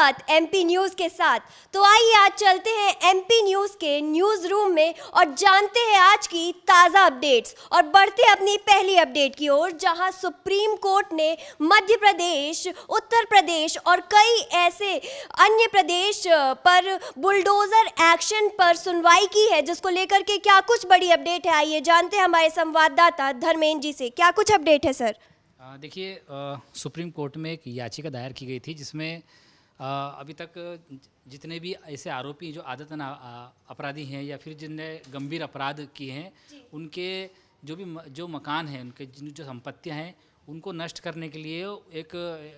साथ MP news के साथ। तो आइए आज चलते हैं एमपी न्यूज के न्यूज रूम में और जानते हैं आज की ताज़ा अपडेट्स और बढ़ते हैं अपनी पहली अपडेट की ओर, जहां सुप्रीम कोर्ट ने मध्य प्रदेश, उत्तर प्रदेश और कई ऐसे अन्य प्रदेश पर बुलडोजर एक्शन पर सुनवाई की है, जिसको लेकर के क्या कुछ बड़ी अपडेट है। आइए जानते हैं हमारे संवाददाता धर्मेंद्र जी से, क्या कुछ अपडेट है सर। देखिए, सुप्रीम कोर्ट में एक याचिका दायर की गई थी जिसमें अभी तक जितने भी ऐसे आरोपी जो आदतन अपराधी हैं या फिर जिनने गंभीर अपराध किए हैं, उनके जो मकान हैं, उनके जो संपत्तियां हैं, उनको नष्ट करने के लिए एक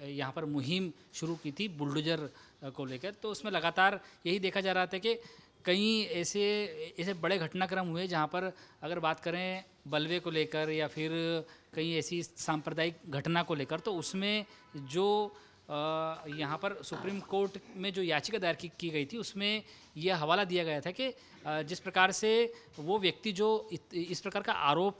यहाँ पर मुहिम शुरू की थी बुलडोजर को लेकर। तो उसमें लगातार यही देखा जा रहा था कि कई ऐसे बड़े घटनाक्रम हुए जहाँ पर अगर बात करें बलवे को लेकर या फिर कई ऐसी सांप्रदायिक घटना को लेकर, तो उसमें जो यहाँ पर सुप्रीम कोर्ट में जो याचिका दायर की गई थी, उसमें यह हवाला दिया गया था कि जिस प्रकार से वो व्यक्ति जो इस प्रकार का आरोप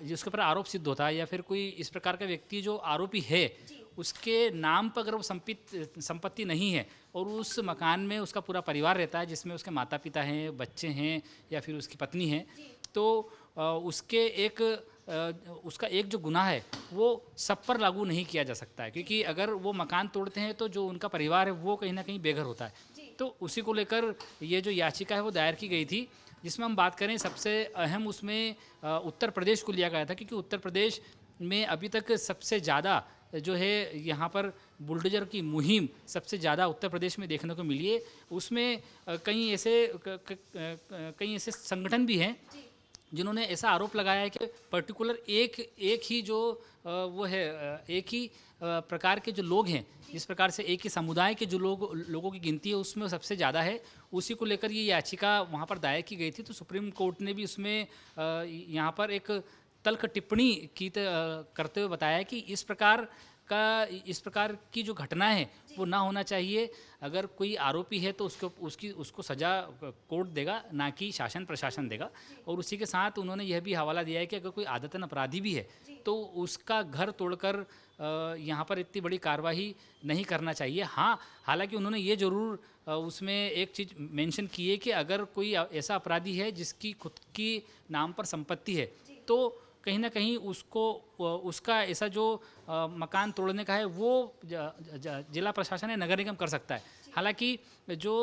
जिसके ऊपर आरोप सिद्ध होता है या फिर कोई इस प्रकार का व्यक्ति जो आरोपी है, उसके नाम पर अगर वो संपत्ति नहीं है और उस मकान में उसका पूरा परिवार रहता है, जिसमें उसके माता पिता हैं, बच्चे हैं या फिर उसकी पत्नी है, तो उसका एक जो गुनाह है वो सब पर लागू नहीं किया जा सकता है, क्योंकि अगर वो मकान तोड़ते हैं तो जो उनका परिवार है वो कहीं ना कहीं बेघर होता है। तो उसी को लेकर ये जो याचिका है वो दायर की गई थी, जिसमें हम बात करें सबसे अहम उसमें उत्तर प्रदेश को लिया गया था, क्योंकि उत्तर प्रदेश में अभी तक सबसे ज़्यादा जो है यहाँ पर बुलडोजर की मुहिम सबसे ज़्यादा उत्तर प्रदेश में देखने को मिली है। उसमें कई ऐसे संगठन भी हैं जिन्होंने ऐसा आरोप लगाया है कि पर्टिकुलर एक ही जो वो है एक ही प्रकार के जो लोग हैं, जिस प्रकार से एक ही समुदाय के जो लोगों की गिनती है उसमें सबसे ज़्यादा है, उसी को लेकर ये याचिका वहाँ पर दायर की गई थी। तो सुप्रीम कोर्ट ने भी उसमें यहाँ पर एक तल्ख टिप्पणी करते हुए बताया कि इस प्रकार की जो घटना है वो ना होना चाहिए। अगर कोई आरोपी है तो उसको सज़ा कोर्ट देगा, ना कि शासन प्रशासन देगा। और उसी के साथ उन्होंने यह भी हवाला दिया है कि अगर कोई आदतन अपराधी भी है तो उसका घर तोड़कर यहाँ पर इतनी बड़ी कार्रवाई नहीं करना चाहिए। हाँ, हालांकि उन्होंने ये ज़रूर उसमें एक चीज़ मेंशन की है कि अगर कोई ऐसा अपराधी है जिसकी खुद की नाम पर संपत्ति है, तो कहीं ना कहीं उसका ऐसा जो मकान तोड़ने का है वो जिला प्रशासन या नगर निगम कर सकता है। हालांकि जो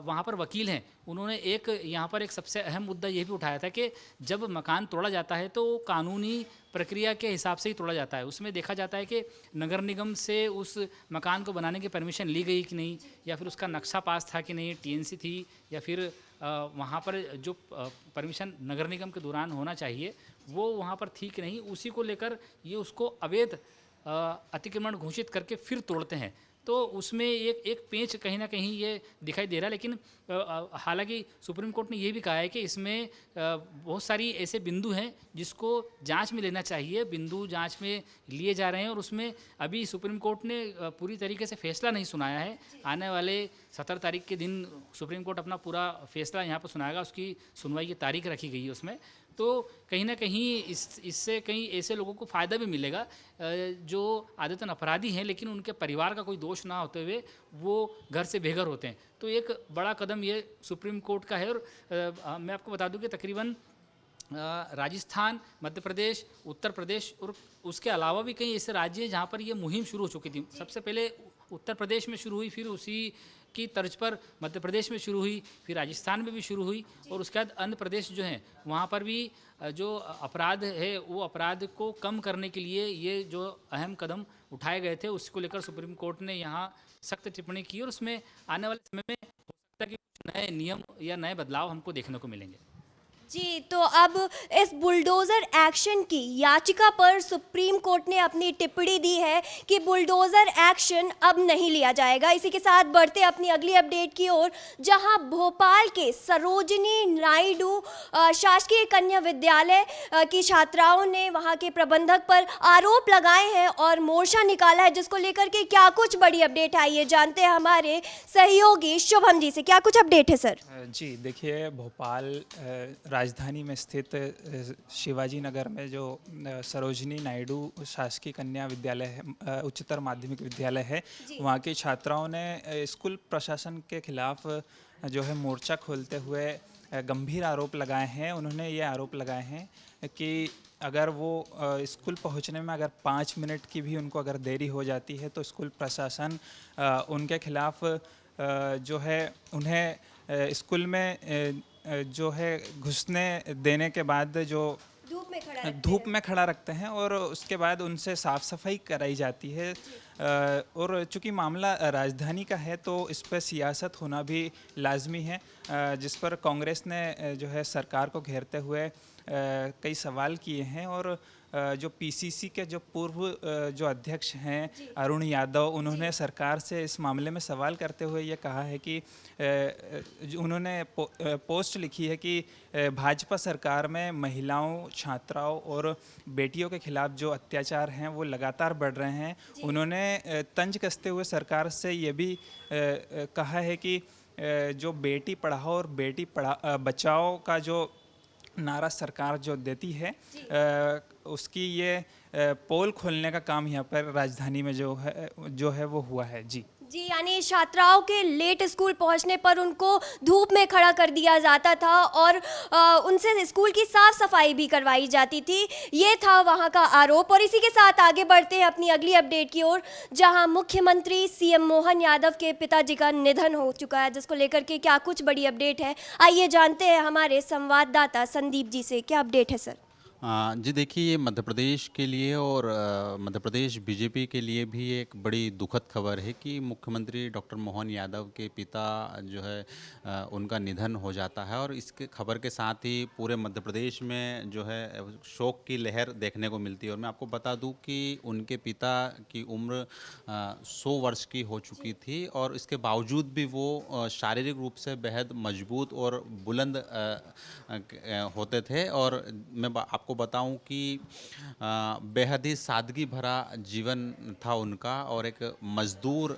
वहाँ पर वकील हैं, उन्होंने यहाँ पर एक सबसे अहम मुद्दा ये भी उठाया था कि जब मकान तोड़ा जाता है तो कानूनी प्रक्रिया के हिसाब से ही तोड़ा जाता है। उसमें देखा जाता है कि नगर निगम से उस मकान को बनाने की परमिशन ली गई कि नहीं, या फिर उसका नक्शा पास था कि नहीं, टीएनसी थी, या फिर वहाँ पर जो परमिशन नगर निगम के दौरान होना चाहिए वो वहाँ पर थी कि नहीं। उसी को लेकर ये उसको अवैध अतिक्रमण घोषित करके फिर तोड़ते हैं। तो उसमें एक पेंच कहीं ना कहीं ये दिखाई दे रहा है। लेकिन हालांकि सुप्रीम कोर्ट ने ये भी कहा है कि इसमें बहुत सारी ऐसे बिंदु हैं जिसको जांच में लेना चाहिए, बिंदु जांच में लिए जा रहे हैं और उसमें अभी सुप्रीम कोर्ट ने पूरी तरीके से फैसला नहीं सुनाया है। आने वाले 17 तारीख के दिन सुप्रीम कोर्ट अपना पूरा फैसला यहाँ पर सुनाएगा, उसकी सुनवाई की तारीख रखी गई है उसमें। तो कहीं ना कहीं इससे कई ऐसे लोगों को फ़ायदा भी मिलेगा जो आदतन अपराधी हैं लेकिन उनके परिवार का कोई दोष ना होते हुए वो घर से बेघर होते हैं। तो एक बड़ा कदम ये सुप्रीम कोर्ट का है। और मैं आपको बता दूं कि तकरीबन राजस्थान, मध्य प्रदेश, उत्तर प्रदेश और उसके अलावा भी कई ऐसे राज्य हैं जहाँ पर ये मुहिम शुरू हो चुकी थी। सबसे पहले उत्तर प्रदेश में शुरू हुई, फिर उसी की तर्ज पर मध्य प्रदेश में शुरू हुई, फिर राजस्थान में भी शुरू हुई और उसके बाद अन्य प्रदेश जो हैं वहाँ पर भी जो अपराध है वो अपराध को कम करने के लिए ये जो अहम कदम उठाए गए थे उसको लेकर सुप्रीम कोर्ट ने यहाँ सख्त टिप्पणी की और उसमें आने वाले समय में हो सकता है कि कुछ नए नियम या नए बदलाव हमको देखने को मिलेंगे। जी, तो अब इस बुलडोज़र एक्शन की याचिका पर सुप्रीम कोर्ट ने अपनी टिप्पणी दी है कि बुलडोज़र एक्शन अब नहीं लिया जाएगा। इसी के साथ बढ़ते अपनी अगली अपडेट की ओर, जहां भोपाल के सरोजिनी नायडू शासकीय कन्या विद्यालय की छात्राओं ने वहां के प्रबंधक पर आरोप लगाए हैं और मोर्चा निकाला है, जिसको लेकर के क्या कुछ बड़ी अपडेट आई है जानते हैं हमारे सहयोगी शुभम जी से। क्या कुछ अपडेट है सर? जी देखिए, भोपाल राजधानी में स्थित शिवाजी नगर में जो सरोजनी नायडू शासकीय कन्या विद्यालय है, उच्चतर माध्यमिक विद्यालय है, वहाँ की छात्राओं ने स्कूल प्रशासन के खिलाफ जो है मोर्चा खोलते हुए गंभीर आरोप लगाए हैं। उन्होंने ये आरोप लगाए हैं कि अगर वो स्कूल पहुंचने में अगर 5 मिनट की भी उनको अगर देरी हो जाती है तो स्कूल प्रशासन उनके खिलाफ जो है उन्हें स्कूल में जो है घुसने देने के बाद जो धूप में खड़ा रखते हैं और उसके बाद उनसे साफ़ सफाई कराई जाती है। और चूंकि मामला राजधानी का है तो इस पर सियासत होना भी लाजमी है, जिस पर कांग्रेस ने जो है सरकार को घेरते हुए कई सवाल किए हैं। और जो पीसीसी के जो पूर्व जो अध्यक्ष हैं अरुण यादव, उन्होंने सरकार से इस मामले में सवाल करते हुए ये कहा है कि उन्होंने पोस्ट लिखी है कि भाजपा सरकार में महिलाओं, छात्राओं और बेटियों के खिलाफ जो अत्याचार हैं वो लगातार बढ़ रहे हैं। उन्होंने तंज कसते हुए सरकार से ये भी कहा है कि जो बेटी पढ़ाओ और बेटी बचाओ का जो नारा सरकार जो देती है उसकी ये पोल खोलने का काम यहाँ पर राजधानी में जो है वो हुआ है। जी जी, यानी छात्राओं के लेट स्कूल पहुंचने पर उनको धूप में खड़ा कर दिया जाता था और उनसे स्कूल की साफ सफाई भी करवाई जाती थी, ये था वहां का आरोप। और इसी के साथ आगे बढ़ते हैं अपनी अगली अपडेट की ओर, जहां मुख्यमंत्री सीएम मोहन यादव के पिताजी का निधन हो चुका है, जिसको लेकर के क्या कुछ बड़ी अपडेट है, आइए जानते हैं हमारे संवाददाता संदीप जी से। क्या अपडेट है सर? जी देखिए, ये मध्य प्रदेश के लिए और मध्य प्रदेश बीजेपी के लिए भी एक बड़ी दुखद खबर है कि मुख्यमंत्री डॉक्टर मोहन यादव के पिता जो है उनका निधन हो जाता है। और इसके खबर के साथ ही पूरे मध्य प्रदेश में जो है शोक की लहर देखने को मिलती है। और मैं आपको बता दूं कि उनके पिता की उम्र 100 वर्ष की हो चुकी थी और इसके बावजूद भी वो शारीरिक रूप से बेहद मजबूत और बुलंद होते थे। और मैं आपको बताऊं कि बेहद ही सादगी भरा जीवन था उनका और एक मजदूर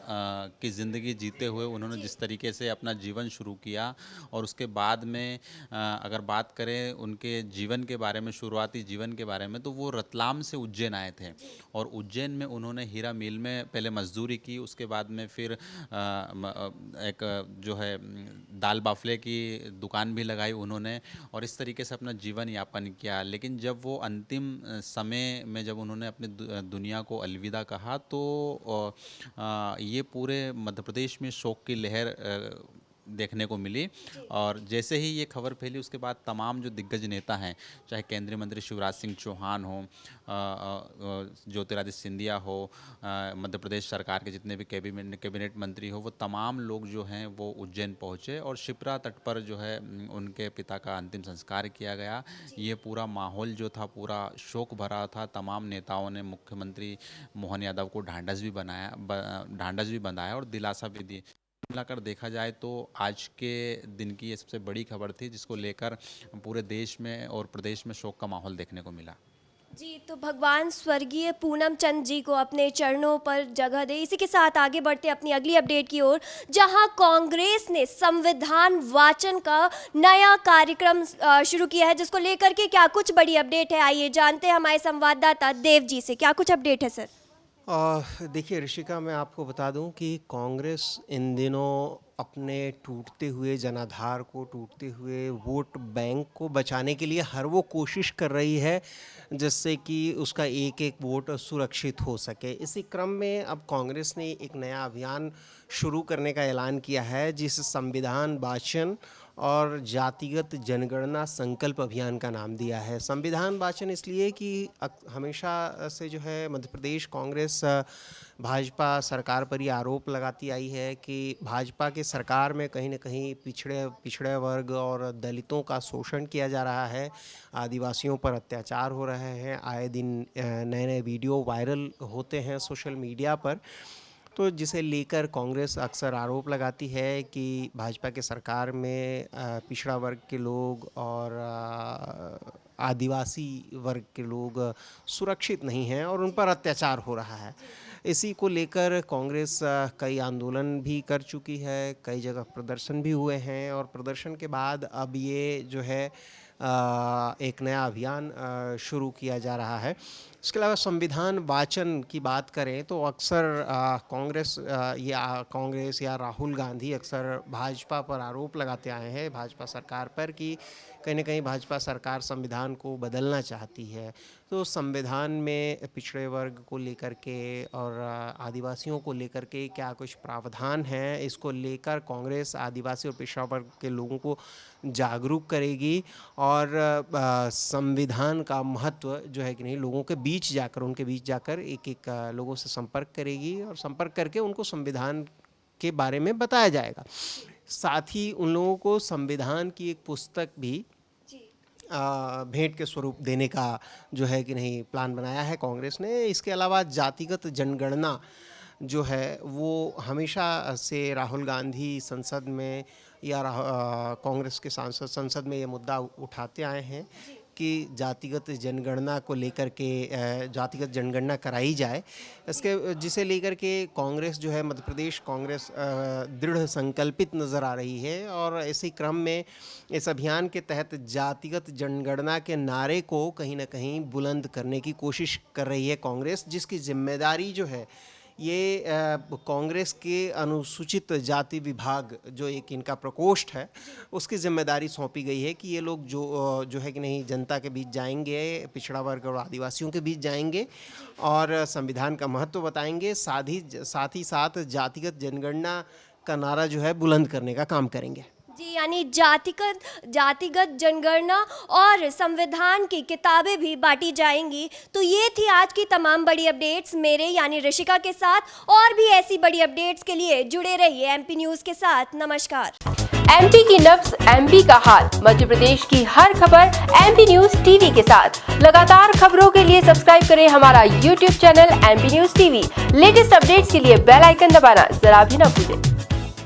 की ज़िंदगी जीते हुए उन्होंने जिस तरीके से अपना जीवन शुरू किया। और उसके बाद में अगर बात करें उनके जीवन के बारे में, शुरुआती जीवन के बारे में, तो वो रतलाम से उज्जैन आए थे और उज्जैन में उन्होंने हीरा मिल में पहले मजदूरी की, उसके बाद में फिर एक जो है दाल बाफले की दुकान भी लगाई उन्होंने और इस तरीके से अपना जीवन यापन किया। लेकिन जब वो अंतिम समय में जब उन्होंने अपनी दुनिया को अलविदा कहा तो ये पूरे मध्य प्रदेश में शोक की लहर देखने को मिली। और जैसे ही ये खबर फैली उसके बाद तमाम जो दिग्गज नेता हैं, चाहे केंद्रीय मंत्री शिवराज सिंह चौहान हो, ज्योतिरादित्य सिंधिया हो, मध्य प्रदेश सरकार के जितने भी कैबिनेट मंत्री हो, वो तमाम लोग जो हैं वो उज्जैन पहुँचे और शिप्रा तट पर जो है उनके पिता का अंतिम संस्कार किया गया। ये पूरा माहौल जो था पूरा शोक भरा था। तमाम नेताओं ने मुख्यमंत्री मोहन यादव को ढांढस भी बंधाया और दिलासा भी दी। मिलाकर देखा जाए तो आज के दिन की ये सबसे बड़ी खबर थी जिसको लेकर पूरे देश में और प्रदेश में शोक का माहौल देखने को मिला। जी, तो भगवान स्वर्गीय पूनम चंद जी को अपने चरणों पर जगह दे। इसी के साथ आगे बढ़ते अपनी अगली अपडेट की ओर, जहां कांग्रेस ने संविधान वाचन का नया कार्यक्रम शुरू किया है, जिसको लेकर के क्या कुछ बड़ी अपडेट है, आइए जानते हैं हमारे संवाददाता देव जी से। क्या कुछ अपडेट है सर? देखिए ऋषिका, मैं आपको बता दूं कि कांग्रेस इन दिनों अपने टूटते हुए जनाधार को, टूटते हुए वोट बैंक को बचाने के लिए हर वो कोशिश कर रही है जिससे कि उसका एक एक वोट सुरक्षित हो सके। इसी क्रम में अब कांग्रेस ने एक नया अभियान शुरू करने का ऐलान किया है, जिस संविधान वाचन और जातिगत जनगणना संकल्प अभियान का नाम दिया है। संविधान वाचन इसलिए कि हमेशा से जो है मध्य प्रदेश कांग्रेस भाजपा सरकार पर ये आरोप लगाती आई है कि भाजपा के सरकार में कहीं ना कहीं पिछड़े वर्ग और दलितों का शोषण किया जा रहा है, आदिवासियों पर अत्याचार हो रहे हैं, आए दिन नए नए वीडियो वायरल होते हैं सोशल मीडिया पर। तो जिसे लेकर कांग्रेस अक्सर आरोप लगाती है कि भाजपा के सरकार में पिछड़ा वर्ग के लोग और आदिवासी वर्ग के लोग सुरक्षित नहीं हैं और उन पर अत्याचार हो रहा है। इसी को लेकर कांग्रेस कई आंदोलन भी कर चुकी है, कई जगह प्रदर्शन भी हुए हैं और प्रदर्शन के बाद अब ये जो है एक नया अभियान शुरू किया जा रहा है। इसके अलावा संविधान वाचन की बात करें तो अक्सर कांग्रेस या राहुल गांधी अक्सर भाजपा पर आरोप लगाते आए हैं, भाजपा सरकार पर, कि कहीं ना कहीं भाजपा सरकार संविधान को बदलना चाहती है। तो संविधान में पिछड़े वर्ग को लेकर के और आदिवासियों को लेकर के क्या कुछ प्रावधान है, इसको लेकर कांग्रेस आदिवासी और पिछड़ा वर्ग के लोगों को जागरूक करेगी और संविधान का महत्व जो है कि नहीं, लोगों के बीच जाकर, उनके बीच जाकर एक एक लोगों से संपर्क करेगी और संपर्क करके उनको संविधान के बारे में बताया जाएगा। साथ ही उन लोगों को संविधान की एक पुस्तक भी भेंट के स्वरूप देने का जो है कि नहीं प्लान बनाया है कांग्रेस ने। इसके अलावा जातिगत जनगणना जो है वो हमेशा से राहुल गांधी संसद में या कांग्रेस के सांसद संसद में ये मुद्दा उठाते आए हैं कि जातिगत जनगणना को लेकर के जातिगत जनगणना कराई जाए, जिसे लेकर के कांग्रेस जो है, मध्य प्रदेश कांग्रेस दृढ़ संकल्पित नज़र आ रही है। और इसी क्रम में इस अभियान के तहत जातिगत जनगणना के नारे को कहीं ना कहीं बुलंद करने की कोशिश कर रही है कांग्रेस, जिसकी जिम्मेदारी जो है ये कांग्रेस के अनुसूचित जाति विभाग, जो एक इनका प्रकोष्ठ है, उसकी जिम्मेदारी सौंपी गई है कि ये लोग जो है कि नहीं जनता के बीच जाएंगे, पिछड़ा वर्ग और आदिवासियों के बीच जाएंगे और संविधान का महत्व बताएंगे, साथ ही साथ जातिगत जनगणना का नारा जो है बुलंद करने का काम करेंगे। जी, यानी जातिगत जनगणना और संविधान की किताबें भी बांटी जाएंगी। तो ये थी आज की तमाम बड़ी अपडेट्स मेरे यानी ऋषिका के साथ। और भी ऐसी बड़ी अपडेट्स के लिए जुड़े रहिए एमपी न्यूज़ के साथ। नमस्कार। एमपी की नब्ज, एमपी का हाल, मध्य प्रदेश की हर खबर एमपी न्यूज़ टीवी के साथ। लगातार खबरों के लिए सब्सक्राइब करें हमारा YouTube channel MP news TV. Latest updates के लिए बेल आइकन दबाना जरा भी न भूलें।